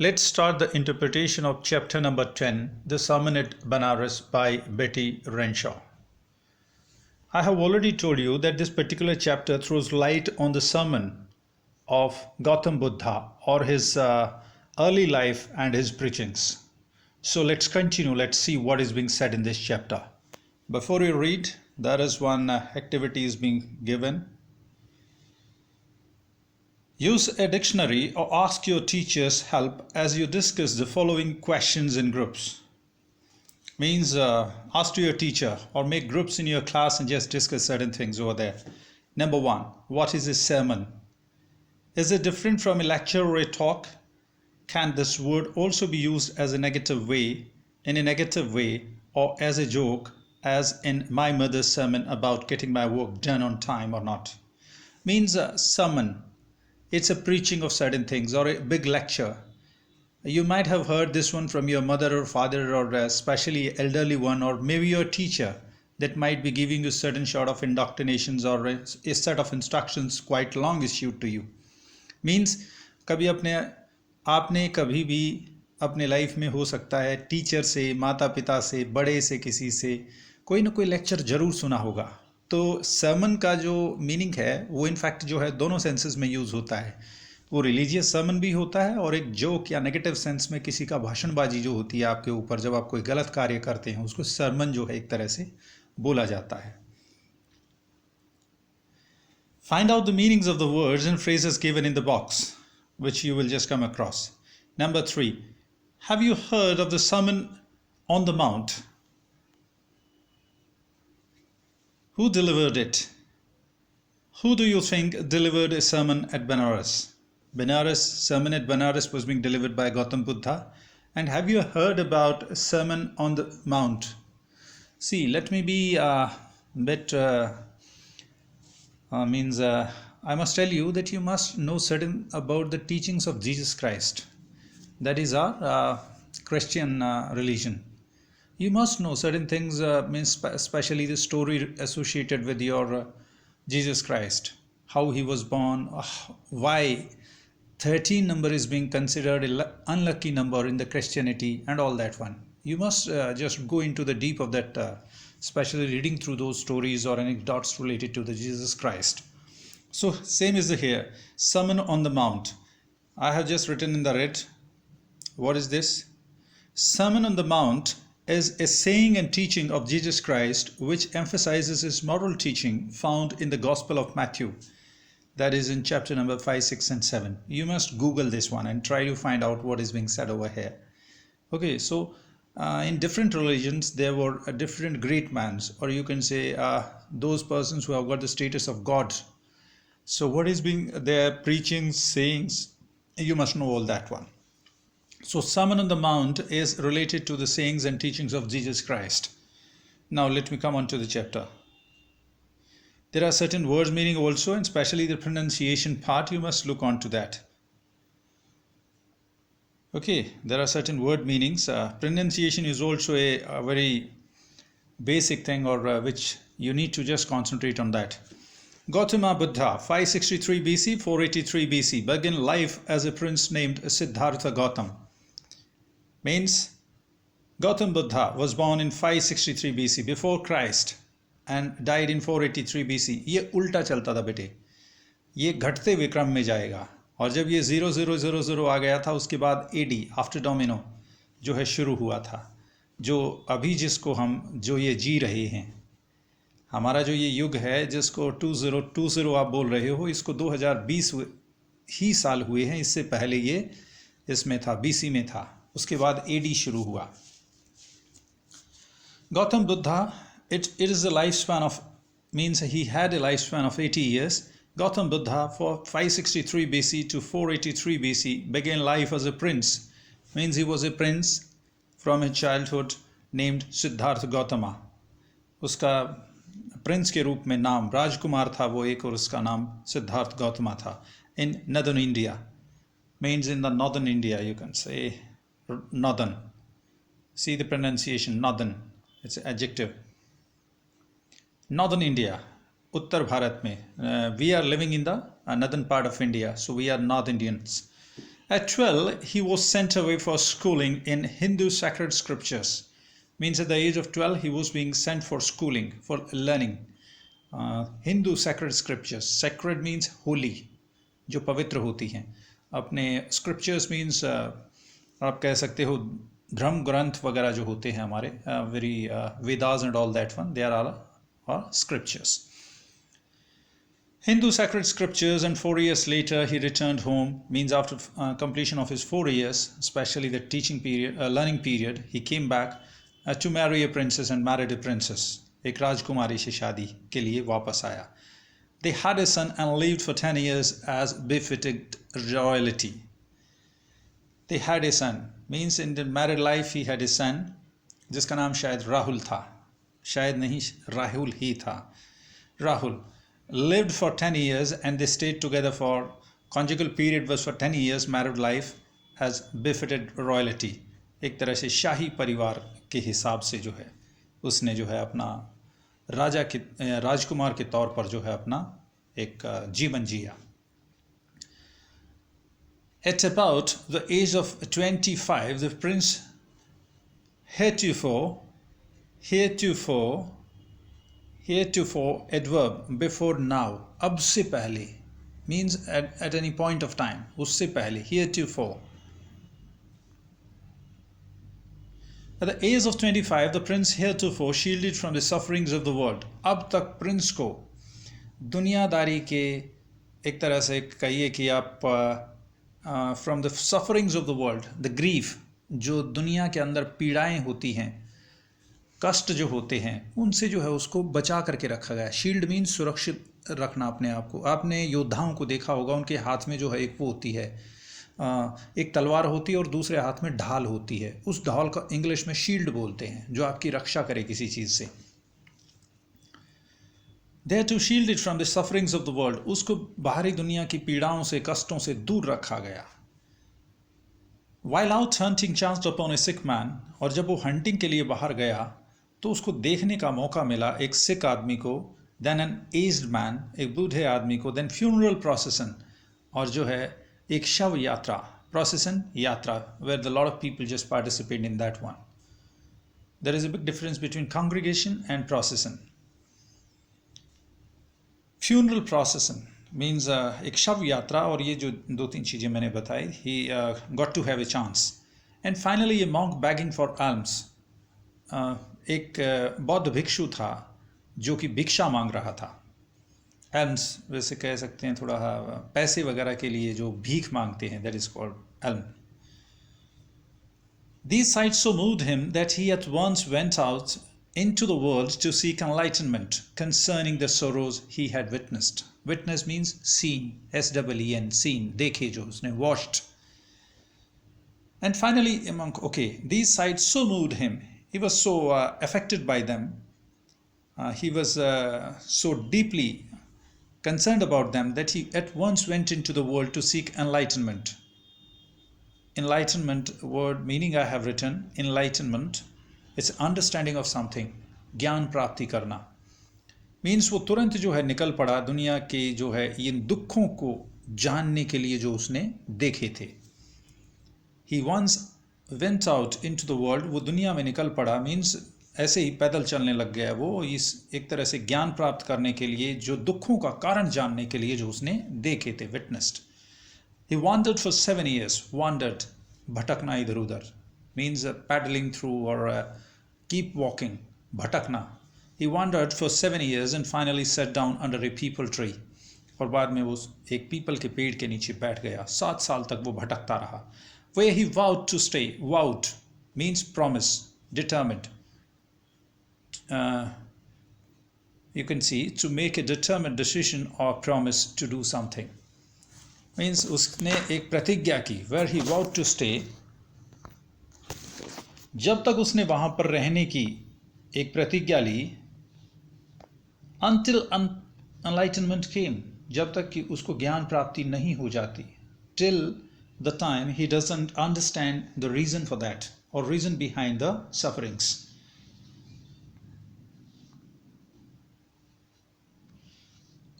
Let's start the interpretation of chapter number 10, The Sermon at Benares by Betty Renshaw. I have already told you that this particular chapter throws light on the sermon of Gautam Buddha or his early life and his preachings. So let's continue. Let's see what is being said in this chapter. Before we read, there is one activity is being given. Use a dictionary or ask your teacher's help as you discuss the following questions in groups. Means ask to your teacher or make groups in your class and just discuss certain things over there. Number 1, what is a sermon? Is it different from a lecture or a talk? Can this word also be used as a negative way, in a negative way, or as a joke, as in my mother's sermon about getting my work done on time or not? Means sermon. It's a preaching of certain things or a big lecture. You might have heard this one from your mother or father or especially elderly one, or maybe your teacher that might be giving you certain sort of indoctrinations or a set of instructions quite long issued to you. Means कभी आपने कभी भी अपने life में हो सकता है teacher से, माता पिता से, बड़े से, किसी से कोई ना कोई लेक्चर जरूर सुना होगा. तो सर्मन का जो मीनिंग है वो इनफैक्ट जो है दोनों सेंसेस में यूज़ होता है. वो रिलीजियस सर्मन भी होता है और एक जोक या नेगेटिव सेंस में किसी का भाषणबाजी जो होती है आपके ऊपर जब आप कोई गलत कार्य करते हैं उसको सर्मन जो है एक तरह से बोला जाता है. Find out the meanings of the words and phrases given in the box, which you will just come across. Number 3. Have you heard of the Sermon on the Mount? Who delivered it? Who do you think delivered a sermon at Benares? Benares, sermon at Benares was being delivered by Gautam Buddha. And have you heard about a Sermon on the Mount? See, let me be a bit... I must tell you that you must know certain about the teachings of Jesus Christ. That is our Christian religion. You must know certain things, especially the story associated with your Jesus Christ, how he was born, why 13 number is being considered an unlucky number in the Christianity and all that one. You must just go into the deep of that, especially reading through those stories or anecdotes related to the Jesus Christ. So same is here, Sermon on the Mount. I have just written in the red. What is this? Sermon on the Mount is a saying and teaching of Jesus Christ which emphasizes his moral teaching found in the Gospel of Matthew. That is in chapter number 5, 6 and 7. You must Google this one and try to find out what is being said over here. Okay, so in different religions there were different great mans, or you can say those persons who have got the status of God. So what is being their preaching, sayings, you must know all that one. So Sermon on the Mount is related to the sayings and teachings of Jesus Christ. Now let me come on to the chapter. There are certain words meaning also, and especially the pronunciation part, you must look on to that. Okay, there are certain word meanings. Pronunciation is also a very basic thing, or which you need to just concentrate on that. Gautama Buddha, 563 BC, 483 BC, began life as a prince named Siddhartha Gautam. Means Gautam Buddha was born in 563 BC before Christ and died in 483 BC. ये उल्टा चलता था बेटे, ये घटते हुए क्रम में जाएगा, और जब ये 0000 आ गया था उसके बाद AD आफ्टर डोमिनो जो है शुरू हुआ था, जो अभी जिसको हम जो ये जी रहे हैं, हमारा जो ये युग है जिसको 2020 आप बोल रहे हो, इसको 2020 ही साल हुए हैं. इससे पहले ये इसमें था, BC में था, उसके बाद AD शुरू हुआ. Gautam Buddha, it is a lifespan of, means he had a lifespan of 80 years. Gautam Buddha for 563 BC to 483 BC began life as a prince. Means he was a prince from his childhood named Siddhartha Gautama. उसका Prince के रूप में नाम राजकुमार था वो एक, और उसका नाम सिद्धार्थ गौतमा था. In northern India, means in the northern India, you can say northern. See the pronunciation, northern, it's an adjective. Northern India, उत्तर भारत में. We are living in the northern part of India, so we are North Indians. At 12, he was sent away for schooling in Hindu sacred scriptures. Means at the age of 12, he was being sent for schooling, for learning. Hindu sacred scriptures. Sacred means holy, जो पवित्र होती हैं. अपने scriptures means आप कह सकते हो धर्म ग्रंथ वगैरह जो होते हैं हमारे, very Vedas and all that one, they are all scriptures. Hindu sacred scriptures, and 4 years later he returned home. Means after completion of his 4 years, especially the teaching period, learning period, he came back to marry a princess and married a princess. एक राजकुमारी से शादी के लिए वापस आया. They had a son and lived for 10 years as befitted royalty. They had a son means in the married life he had a son जिसका नाम शायद राहुल था, शायद नहीं राहुल ही था, Rahul. Lived for 10 years and they stayed together for conjugal period was for 10 years married life as befitted royalty. एक तरह से शाही परिवार के हिसाब से जो है उसने जो है अपना राजकुमार के तौर पर जो है अपना एक जीवन जिया. At about the age of 25, the prince heretofore adverb before now, अब से पहले means at any point of time, उससे पहले heretofore. At the age of 25, the prince heretofore shielded from the sufferings of the world. अब तक Prince को दुनियादारी के एक तरह से कहिए कि आप from the sufferings of the world, the grief, जो दुनिया के अंदर पीड़ाएं होती हैं, कष्ट जो होते हैं, उनसे जो है उसको बचा करके रखा गया. शील्ड मीन्स सुरक्षित रखना अपने आप को. आपने योद्धाओं को देखा होगा, उनके हाथ में जो है एक वो होती है, एक तलवार होती है और दूसरे हाथ में ढाल होती है. उस ढाल का इंग्लिश में शील्ड बोलते हैं, जो आपकी रक्षा करे किसी चीज़ से. They are to shield it from the sufferings of the world. उसको बाहरी दुनिया की पीड़ाओं से, कष्टों से दूर रखा गया. While out hunting chanced upon a sick man, और जब वो हंटिंग के लिए बाहर गया तो उसको देखने का मौका मिला एक सिक आदमी को, then an aged man, एक बूढ़े आदमी को, then funeral procession, और जो है एक शव यात्रा, procession यात्रा, where the lot of people just participate in that one. There is a big difference between congregation and procession. Funeral procession means एक शव यात्रा, और ये जो दो तीन चीज़ें मैंने बताई, he got to have a chance. And finally a monk begging for alms. एक बौद्ध भिक्षु था जो कि भिक्षा मांग रहा था. एल्म्स वैसे कह सकते हैं थोड़ा पैसे वगैरह के लिए जो भीख मांगते हैं, that is called elm. These sights so moved him that he at once went out into the world to seek enlightenment concerning the sorrows he had witnessed. Witness means seen, S-E-E-N, seen, देखे जो उसने, watched. And finally a monk, okay, these sights so moved him, he was so affected by them, he was so deeply concerned about them that he at once went into the world to seek enlightenment. Enlightenment word meaning I have written, enlightenment, it's understanding of something, ज्ञान प्राप्ति करना. Means वो तुरंत जो है निकल पड़ा दुनिया के जो है इन दुखों को जानने के लिए जो उसने देखे थे. He once went out into the world, वो दुनिया में निकल पड़ा, मीन्स ऐसे ही पैदल चलने लग गया वो, इस एक तरह से ज्ञान प्राप्त करने के लिए, जो दुखों का कारण जानने के लिए जो उसने देखे थे, witnessed. He wandered for 7 years, wandered, भटकना इधर उधर, means paddling through or keep walking, भटकना. He wandered for 7 years and finally sat down under a peepal tree. और बाद में वो एक पीपल के पेड़ के नीचे बैठ गया. 7 साल तक वो भटकता रहा. Where he vowed to stay. Vowed means promise, determined. You can see to make a determined decision or promise to do something. Means उसने एक प्रतिज्ञा की. Where he vowed to stay. जब तक उसने वहां पर रहने की एक प्रतिज्ञा ली, until enlightenment came, जब तक कि उसको ज्ञान प्राप्ति नहीं हो जाती, till the time he doesn't understand the reason for that or reason behind the sufferings.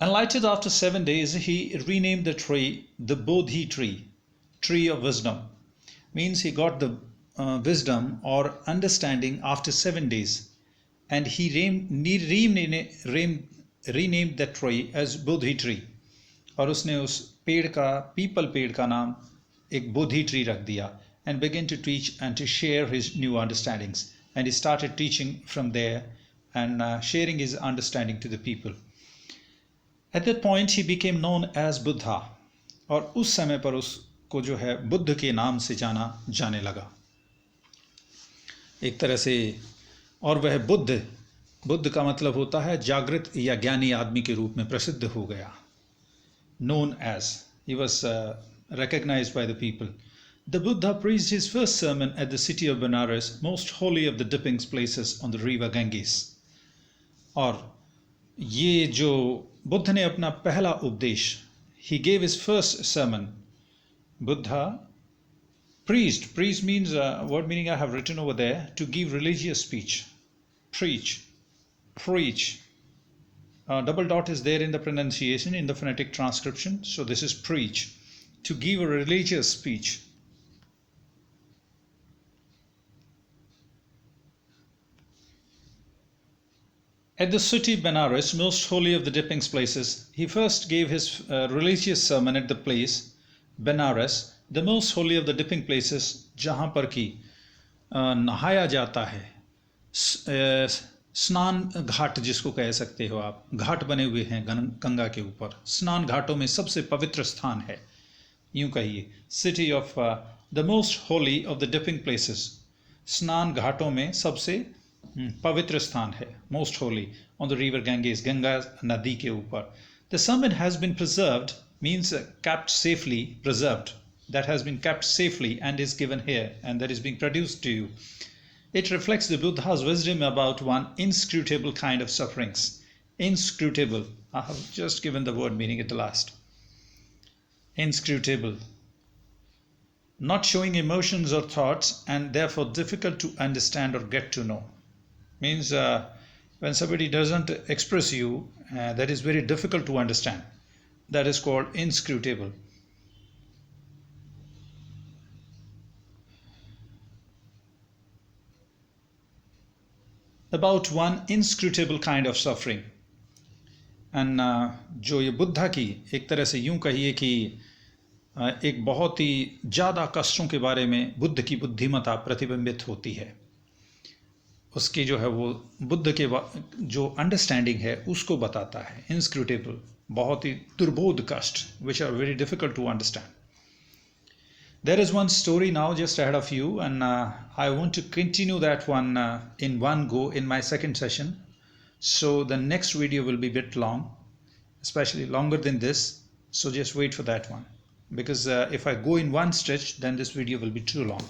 Enlightened after 7 days, he renamed the tree the Bodhi tree. tree of wisdom. Means he got the wisdom or understanding after 7 days, and he renamed that tree as Bodhi tree. और उसने उस पेड़ का, people पेड़ का नाम एक बोधि tree रख दिया, and began to teach and to share his new understandings, and he started teaching from there and sharing his understanding to the people. At that point he became known as Buddha, और उस समय पर उसको जो है बुद्ध के नाम से जाना जाने लगा एक तरह से। और वह बुद्ध का मतलब होता है जागृत या ज्ञानी आदमी के रूप में प्रसिद्ध हो गया। Known as, he was recognized by the people. The Buddha preached his first sermon at the city of Benares, most holy of the dipping places on the river Ganges. और ये जो बुद्ध ने अपना पहला उपदेश, he gave his first sermon. Buddha preached means word meaning I have written over there, to give religious speech. Preach. Double dot is there in the pronunciation, in the phonetic transcription. So this is preach, to give a religious speech. At the city Benares, most holy of the dipping places, he first gave his religious sermon at the place Benares, the most holy of the dipping places, जहाँ पर कि नहाया जाता है, स्नान घाट जिसको कह सकते हो आप, घाट बने हुए हैं गंगा के ऊपर, स्नान घाटों में सबसे पवित्र स्थान है, यूं कहिए, city of the most Holi of the dipping places, स्नान घाटों में सबसे पवित्र स्थान है, most Holi, on the river Ganges, Ganga नदी के ऊपर. The sermon has been preserved means kept safely, preserved, that has been kept safely and is given here and that is being produced to you. It reflects the Buddha's wisdom about one inscrutable kind of sufferings. Inscrutable. I have just given the word meaning at the last. Inscrutable. Not showing emotions or thoughts and therefore difficult to understand or get to know. Means when somebody doesn't express you, that is very difficult to understand. That is called inscrutable. About one inscrutable kind of suffering. And जो ये बुद्धा की एक तरह से यूं कहिए कि एक बहुत ही ज़्यादा कष्टों के बारे में बुद्ध की बुद्धिमत्ता प्रतिबिंबित होती है, उसकी जो है वो बुद्ध के जो अंडरस्टैंडिंग है उसको बताता है. इंस्क्रूटेबल, बहुत ही दुर्बोध कष्ट, which are very difficult to understand. There is one story now just ahead of you, and I want to continue that one in one go in my second session. So the next video will be a bit long, especially longer than this. So just wait for that one, because if I go in one stretch, then this video will be too long.